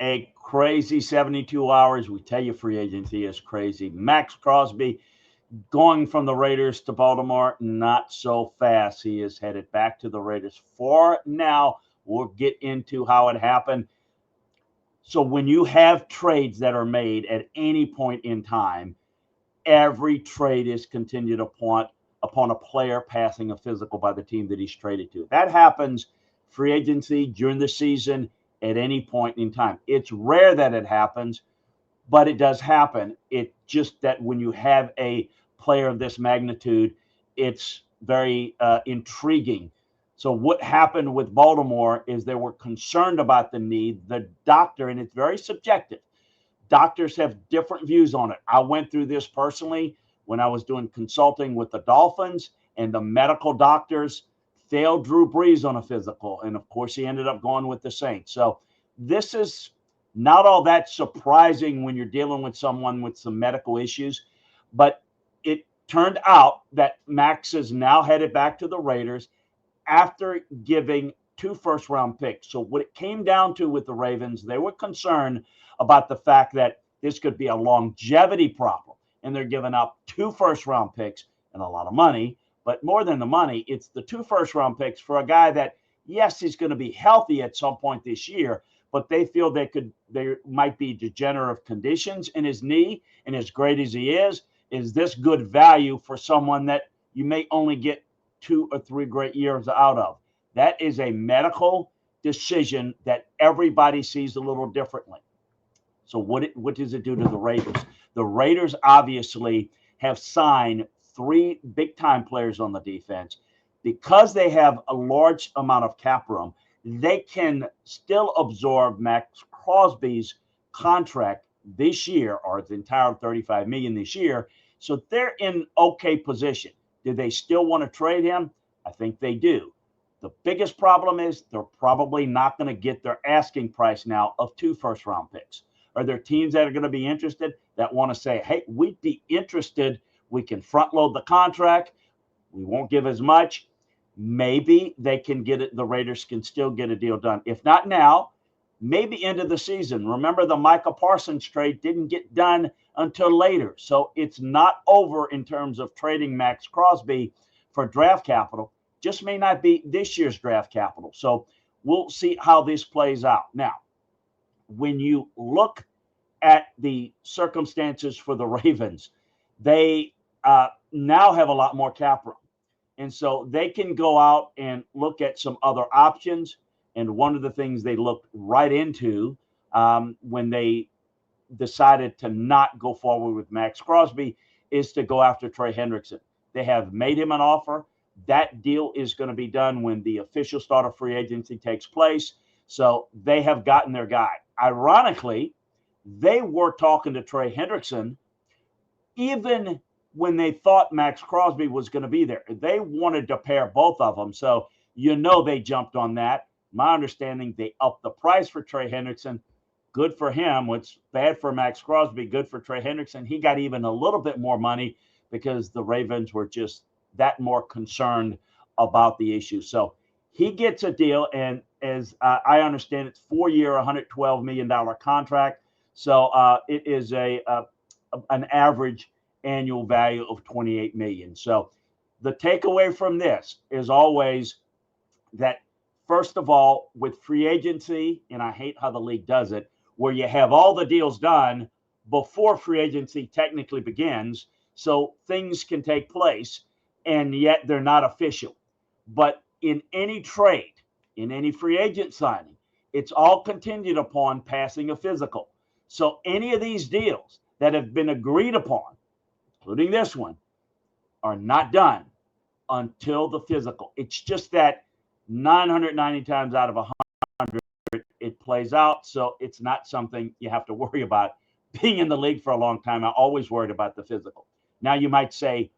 A crazy 72 hours. We tell you free agency is crazy. Maxx Crosby going from the Raiders to Baltimore, not so fast. He is headed back to the Raiders for now. We'll get into how it happened. So when you have trades that are made at any point in time, every trade is contingent upon a player passing a physical by the team that he's traded to. That happens free agency during the season at any point in time. It's rare that it happens, but it does happen. It's just that when you have a player of this magnitude, it's very intriguing. So what happened with Baltimore is they were concerned about the need. The doctor, and it's very subjective, doctors have different views on it. I went through this personally when I was doing consulting with the Dolphins, and the medical doctors failed Drew Brees on a physical. And of course, he ended up going with the Saints. So this is not all that surprising when you're dealing with someone with some medical issues. But it turned out that Max is now headed back to the Raiders after giving 2 first-round picks. So what it came down to with the Ravens, they were concerned about the fact that this could be a longevity problem. And they're giving up 2 first-round picks and a lot of money. But more than the money, it's the 2 first-round picks for a guy that, yes, he's going to be healthy at some point this year, but they feel there might be degenerative conditions in his knee. And as great as he is this good value for someone that you may only get 2 or 3 great years out of? That is a medical decision that everybody sees a little differently. So what does it do to the Raiders? The Raiders obviously have signed 3 big-time players on the defense. Because they have a large amount of cap room, they can still absorb Maxx Crosby's contract this year, or the entire $35 million this year. So they're in okay position. Do they still want to trade him? I think they do. The biggest problem is they're probably not going to get their asking price now of 2 first-round picks. Are there teams that are going to be interested that want to say, hey, we'd be interested. We can front load the contract. We won't give as much. Maybe they can get it. The Raiders can still get a deal done. If not now, maybe end of the season. Remember, the Micah Parsons trade didn't get done until later. So it's not over in terms of trading Maxx Crosby for draft capital. Just may not be this year's draft capital. So we'll see how this plays out. Now, when you look at the circumstances for the Ravens, they now have a lot more cap room. And so they can go out and look at some other options. And one of the things they looked right into when they decided to not go forward with Maxx Crosby is to go after Trey Hendrickson. They have made him an offer. That deal is going to be done when the official start of free agency takes place. So they have gotten their guy. Ironically, they were talking to Trey Hendrickson even when they thought Maxx Crosby was going to be there. They wanted to pair both of them. So, they jumped on that. My understanding, they upped the price for Trey Hendrickson. Good for him. What's bad for Maxx Crosby, good for Trey Hendrickson. He got even a little bit more money because the Ravens were just that more concerned about the issue. So he gets a deal, and as I understand, it's 4-year, $112 million contract. So it is an average annual value of $28 million. So the takeaway from this is always that, first of all, with free agency, and I hate how the league does it, where you have all the deals done before free agency technically begins, so things can take place, and yet they're not official. But in any trade, in any free agent signing, it's all contingent upon passing a physical. So any of these deals that have been agreed upon, including this one, are not done until the physical. It's just that 990 times out of 100, it plays out. So it's not something you have to worry about. Being in the league for a long time, I always worried about the physical. Now you might say,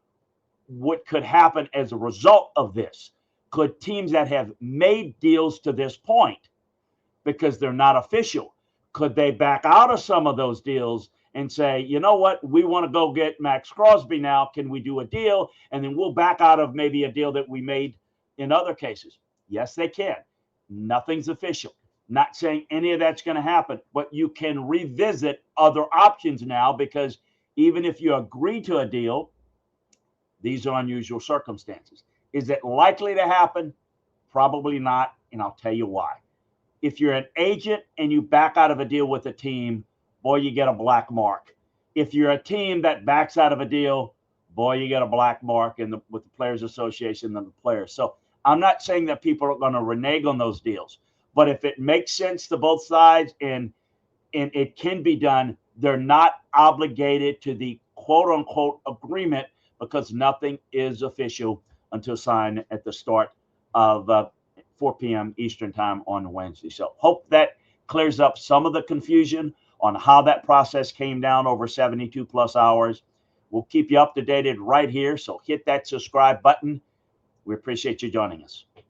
what could happen as a result of this? Could teams that have made deals to this point, because they're not official, could they back out of some of those deals and say, you know what, we want to go get Maxx Crosby now. Can we do a deal? And then we'll back out of maybe a deal that we made in other cases. Yes, they can. Nothing's official. Not saying any of that's going to happen, but you can revisit other options now, because even if you agree to a deal, these are unusual circumstances. Is it likely to happen? Probably not, and I'll tell you why. If you're an agent and you back out of a deal with a team, boy, you get a black mark. If you're a team that backs out of a deal, boy, you get a black mark with the Players Association and the players. So I'm not saying that people are going to renege on those deals, but if it makes sense to both sides and it can be done, they're not obligated to the quote unquote agreement, because nothing is official until signed at the start of 4 p.m. Eastern time on Wednesday. So hope that clears up some of the confusion on how that process came down over 72 plus hours. We'll keep you up to date right here. So hit that subscribe button. We appreciate you joining us.